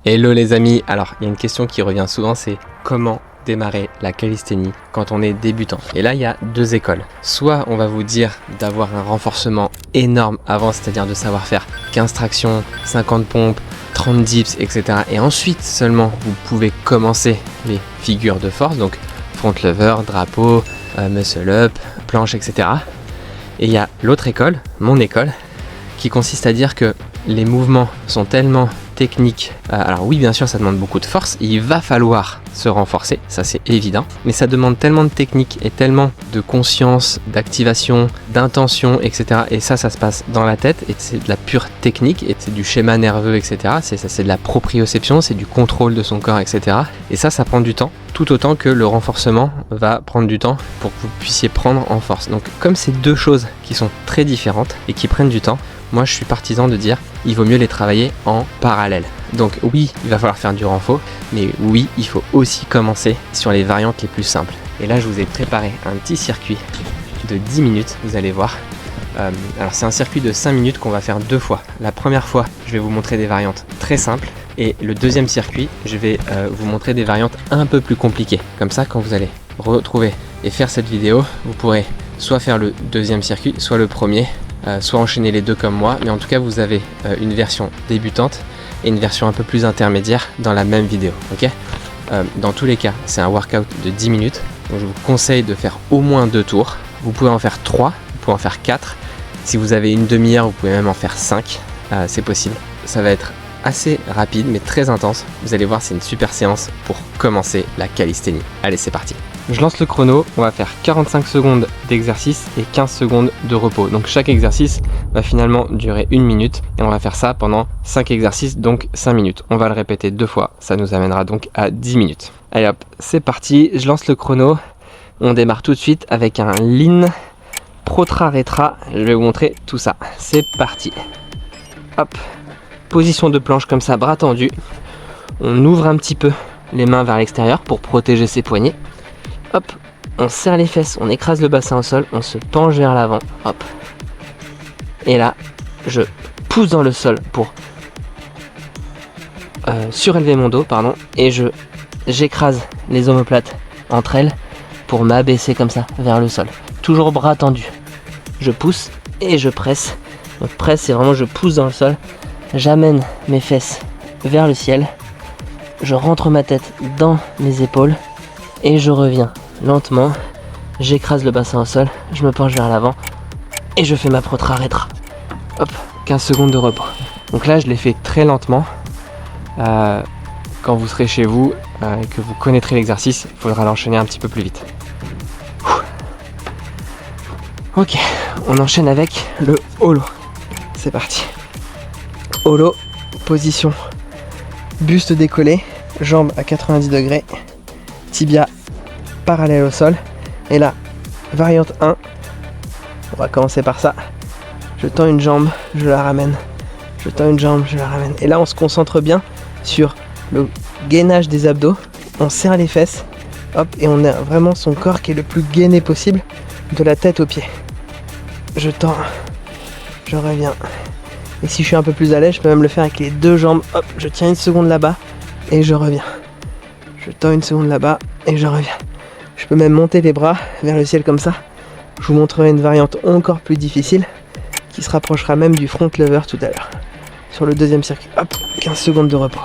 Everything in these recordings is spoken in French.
Hello les amis, alors il y a une question qui revient souvent, c'est comment démarrer la calisthénie quand on est débutant. Et là il y a deux écoles. Soit on va vous dire d'avoir un renforcement énorme avant, c'est-à-dire de savoir faire 15 tractions, 50 pompes, 30 dips, etc. Et ensuite seulement vous pouvez commencer les figures de force, donc front lever, drapeau, muscle up, planche, etc. Et il y a l'autre école, mon école, qui consiste à dire que les mouvements sont tellement techniques. Alors oui, bien sûr, ça demande beaucoup de force. Il va falloir se renforcer, ça c'est évident. Mais ça demande tellement de technique et tellement de conscience, d'activation, d'intention, etc. Et ça se passe dans la tête et c'est de la pure technique et c'est du schéma nerveux, etc. C'est de la proprioception, c'est du contrôle de son corps, etc. Et ça prend du temps, tout autant que le renforcement va prendre du temps pour que vous puissiez prendre en force. Donc comme c'est deux choses qui sont très différentes et qui prennent du temps, moi je suis partisan de dire il vaut mieux les travailler en parallèle. Donc oui, il va falloir faire du renfort, mais oui, il faut aussi commencer sur les variantes les plus simples. Et là je vous ai préparé un petit circuit de 10 minutes, vous allez voir. Alors c'est un circuit de 5 minutes qu'on va faire deux fois. La première fois, je vais vous montrer des variantes très simples. Et le deuxième circuit, je vais vous montrer des variantes un peu plus compliquées. Comme ça, quand vous allez retrouver et faire cette vidéo, vous pourrez soit faire le deuxième circuit, soit le premier. Soit enchaîner les deux comme moi, mais en tout cas vous avez une version débutante et une version un peu plus intermédiaire dans la même vidéo, ok. Dans tous les cas, c'est un workout de 10 minutes, donc je vous conseille de faire au moins 2 tours. Vous pouvez en faire 3, vous pouvez en faire 4. Si vous avez une demi-heure, vous pouvez même en faire 5, c'est possible. Ça va être assez rapide, mais très intense. Vous allez voir, c'est une super séance pour commencer la calisthénie. Allez, c'est parti. Je lance le chrono, on va faire 45 secondes d'exercice et 15 secondes de repos. Donc chaque exercice va finalement durer 1 minute et on va faire ça pendant 5 exercices, donc 5 minutes. On va le répéter 2 fois, ça nous amènera donc à 10 minutes. Allez hop, c'est parti, je lance le chrono. On démarre tout de suite avec un lean protra-rétra. Je vais vous montrer tout ça. C'est parti. Hop, position de planche comme ça, bras tendus. On ouvre un petit peu les mains vers l'extérieur pour protéger ses poignets. Hop, on serre les fesses, on écrase le bassin au sol, on se penche vers l'avant, hop. Et là, je pousse dans le sol pour surélever mon dos, pardon, et j'écrase les omoplates entre elles pour m'abaisser comme ça vers le sol. Toujours bras tendus. Je pousse et je presse. Donc presse, c'est vraiment je pousse dans le sol, j'amène mes fesses vers le ciel, je rentre ma tête dans mes épaules et je reviens lentement, j'écrase le bassin au sol, je me penche vers l'avant et je fais ma protra-rétra. Hop, 15 secondes de repos. Donc là je l'ai fait très lentement. Quand vous serez chez vous et que vous connaîtrez l'exercice, il faudra l'enchaîner un petit peu plus vite. Ok, on enchaîne avec le holo. C'est parti. Holo, position buste décollé, jambes à 90 degrés, tibia parallèle au sol. Et là, variante 1, on va commencer par ça. Je tends une jambe, je la ramène. Je tends une jambe, je la ramène. Et là, on se concentre bien sur le gainage des abdos. On serre les fesses, hop, et on a vraiment son corps qui est le plus gainé possible, de la tête aux pieds. Je tends, je reviens. Et si je suis un peu plus à l'aise, je peux même le faire avec les deux jambes. Hop, je tiens une seconde là-bas et je reviens. Je tends une seconde là-bas et je reviens. Je peux même monter les bras vers le ciel comme ça. Je vous montrerai une variante encore plus difficile qui se rapprochera même du front lever tout à l'heure. Sur le deuxième circuit. Hop, 15 secondes de repos.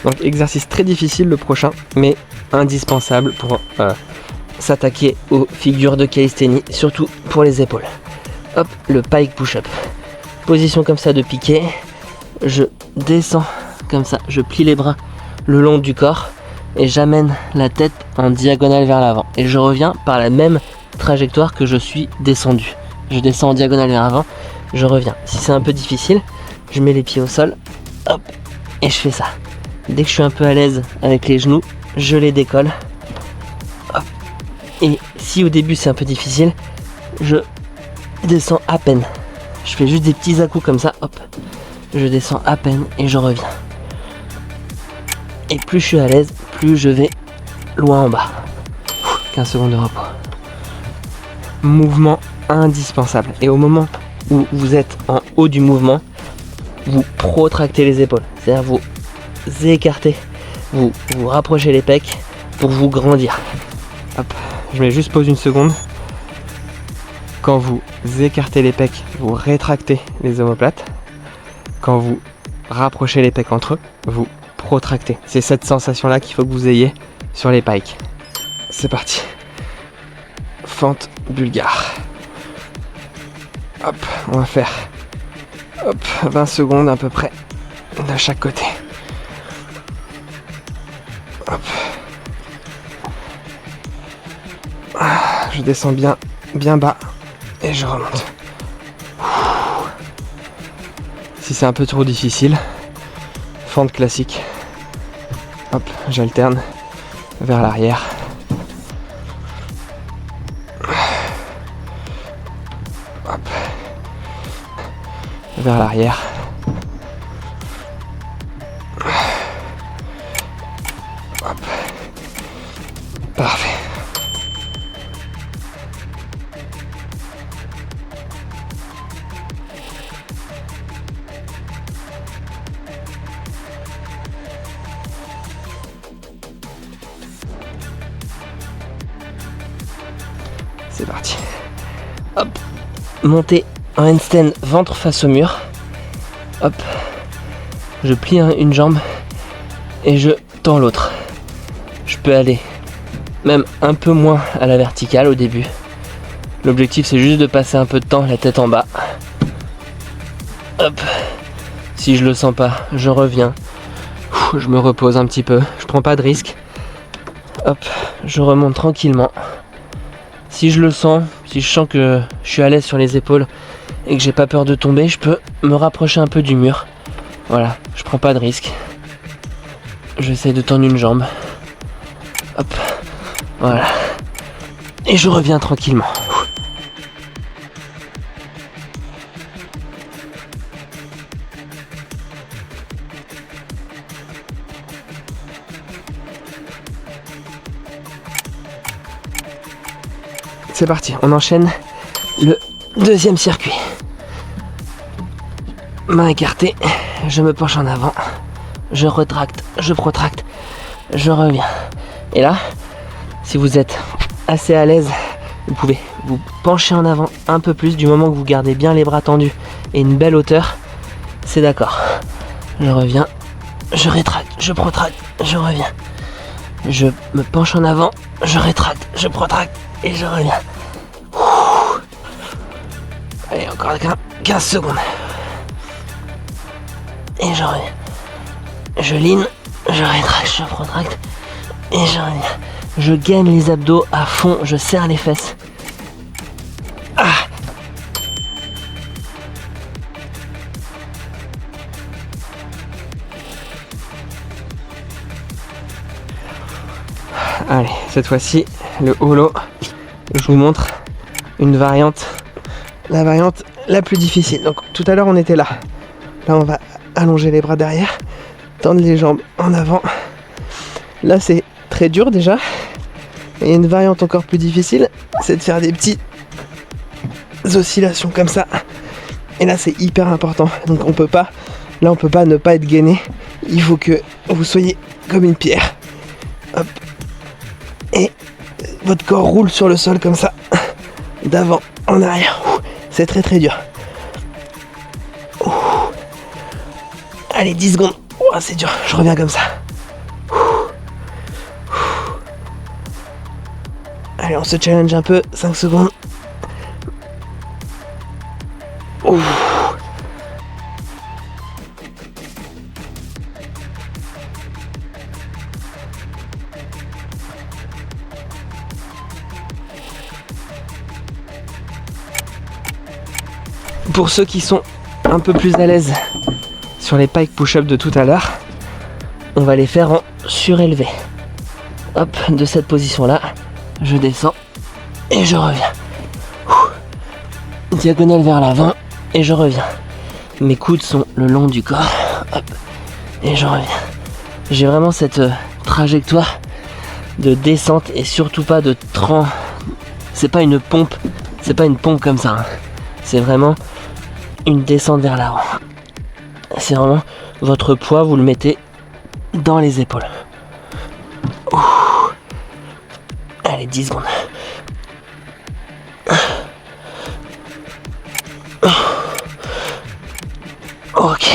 Donc exercice très difficile le prochain, mais indispensable pour s'attaquer aux figures de calisthénie, surtout pour les épaules. Hop, le pike push-up. Position comme ça de piqué, je descends comme ça, je plie les bras le long du corps et j'amène la tête en diagonale vers l'avant. Et je reviens par la même trajectoire que je suis descendu. Je descends en diagonale vers l'avant, je reviens. Si c'est un peu difficile, je mets les pieds au sol, hop, et je fais ça. Dès que je suis un peu à l'aise avec les genoux, je les décolle. Hop. Et si au début c'est un peu difficile, je descends à peine. Je fais juste des petits à-coups comme ça, hop. Je descends à peine et je reviens. Et plus je suis à l'aise, plus je vais loin en bas. 15 secondes de repos. Mouvement indispensable. Et au moment où vous êtes en haut du mouvement, vous protractez les épaules. C'est-à-dire vous écartez, vous rapprochez les pecs pour vous grandir. Hop, je mets juste pause une seconde. Quand vous écartez les pecs, vous rétractez les omoplates. Quand vous rapprochez les pecs entre eux, vous protractez. C'est cette sensation-là qu'il faut que vous ayez sur les pikes. C'est parti. Fente bulgare. Hop, on va faire 20 secondes à peu près de chaque côté. Hop. Je descends bien bas et je remonte. Si c'est un peu trop difficile, fente classique. Hop, j'alterne vers l'arrière. Hop. Vers l'arrière. Hop. Parfait. C'est parti. Hop. Montez en handstand ventre face au mur. Hop. Je plie une jambe et je tends l'autre. Je peux aller même un peu moins à la verticale au début. L'objectif c'est juste de passer un peu de temps la tête en bas. Hop. Si je le sens pas, je reviens. Je me repose un petit peu. Je prends pas de risque. Hop. Je remonte tranquillement. Si je le sens, si je sens que je suis à l'aise sur les épaules et que j'ai pas peur de tomber, je peux me rapprocher un peu du mur. Voilà, je prends pas de risque. J'essaie de tendre une jambe. Hop, voilà. Et je reviens tranquillement. C'est parti, on enchaîne le deuxième circuit. Main écartée, je me penche en avant, je retracte, je protracte, je reviens. Et là, si vous êtes assez à l'aise, vous pouvez vous pencher en avant un peu plus du moment que vous gardez bien les bras tendus et une belle hauteur. C'est d'accord. Je reviens, je rétracte, je protracte, je reviens. Je me penche en avant, je rétracte, je protracte et je reviens. Allez, encore 15 secondes. Et je reviens. Je ligne, je rétracte, je protracte et je reviens. Je gaine les abdos à fond, je serre les fesses. Ah. Allez, cette fois-ci, le holo. Je vous montre une variante, la variante la plus difficile. Donc tout à l'heure on était là. Là on va allonger les bras derrière, tendre les jambes en avant. Là c'est très dur déjà. Et une variante encore plus difficile, c'est de faire des petites oscillations comme ça. Et là c'est hyper important. Donc on peut pas ne pas être gainé. Il faut que vous soyez comme une pierre. Hop. Et votre corps roule sur le sol comme ça, d'avant en arrière. C'est très très dur. Allez, 10 secondes. C'est dur, je reviens comme ça. Allez, on se challenge un peu, 5 secondes. Pour ceux qui sont un peu plus à l'aise sur les pike push-up de tout à l'heure, on va les faire en surélevé. Hop, de cette position-là, je descends et je reviens. Diagonale vers l'avant et je reviens. Mes coudes sont le long du corps. Hop, et je reviens. J'ai vraiment cette trajectoire de descente et surtout pas de c'est pas une pompe, comme ça, hein. C'est vraiment une descente vers l'avant. C'est vraiment votre poids, vous le mettez dans les épaules. Ouh. Allez, 10 secondes. Ok,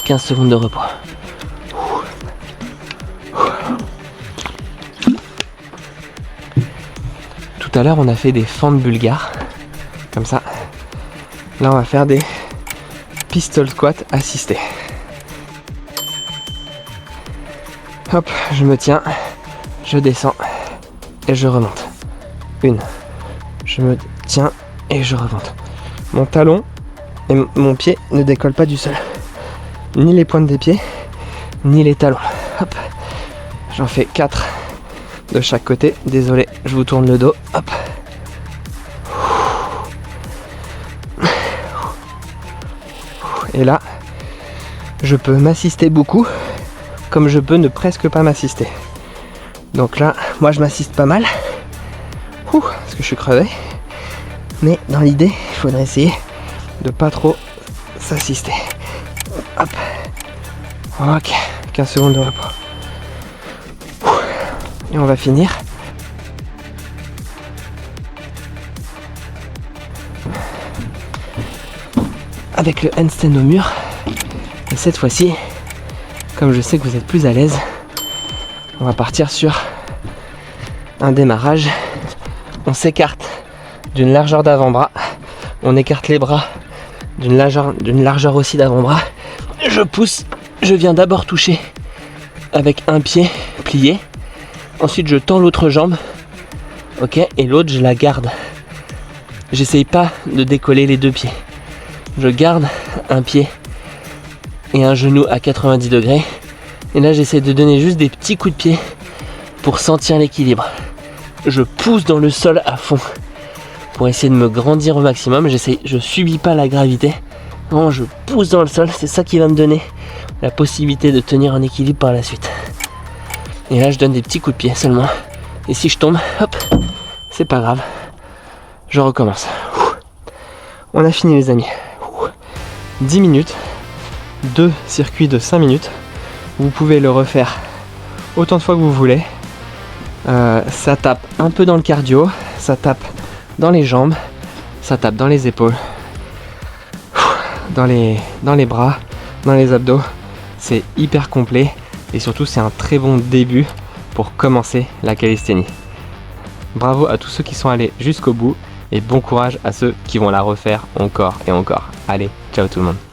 15 secondes de repos. Tout à l'heure, on a fait des fentes bulgares, comme ça. Là, on va faire des pistol squats assistés. Hop, je me tiens, je descends et je remonte. Une, je me tiens et je remonte. Mon talon et mon pied ne décollent pas du sol. Ni les pointes des pieds, ni les talons. Hop, j'en fais 4 de chaque côté. Désolé, je vous tourne le dos. Hop. Et là, je peux m'assister beaucoup, comme je peux ne presque pas m'assister. Donc là, moi je m'assiste pas mal, parce que je suis crevé. Mais dans l'idée, il faudrait essayer de pas trop s'assister. Hop. Ok, 15 secondes de repos. Et on va finir. Avec le handstand au mur. Et cette fois-ci, comme je sais que vous êtes plus à l'aise, on va partir sur un démarrage. On s'écarte d'une largeur d'avant-bras. On écarte les bras d'une largeur aussi d'avant-bras. Je pousse. Je viens d'abord toucher avec un pied plié. Ensuite, je tends l'autre jambe. Ok, et l'autre, je la garde. J'essaye pas de décoller les deux pieds. Je garde un pied et un genou à 90 degrés. Et là, j'essaie de donner juste des petits coups de pied pour sentir l'équilibre. Je pousse dans le sol à fond pour essayer de me grandir au maximum. Je subis pas la gravité. Non, je pousse dans le sol. C'est ça qui va me donner la possibilité de tenir en équilibre par la suite. Et là, je donne des petits coups de pied seulement. Et si je tombe, hop, c'est pas grave. Je recommence. On a fini, les amis. 10 minutes, 2 circuits de 5 minutes. Vous pouvez le refaire autant de fois que vous voulez. Ça tape un peu dans le cardio, ça tape dans les jambes, ça tape dans les épaules, dans les bras, dans les abdos. C'est hyper complet et surtout c'est un très bon début pour commencer la calisthénie. Bravo à tous ceux qui sont allés jusqu'au bout et bon courage à ceux qui vont la refaire encore et encore. Allez, ciao tout le monde.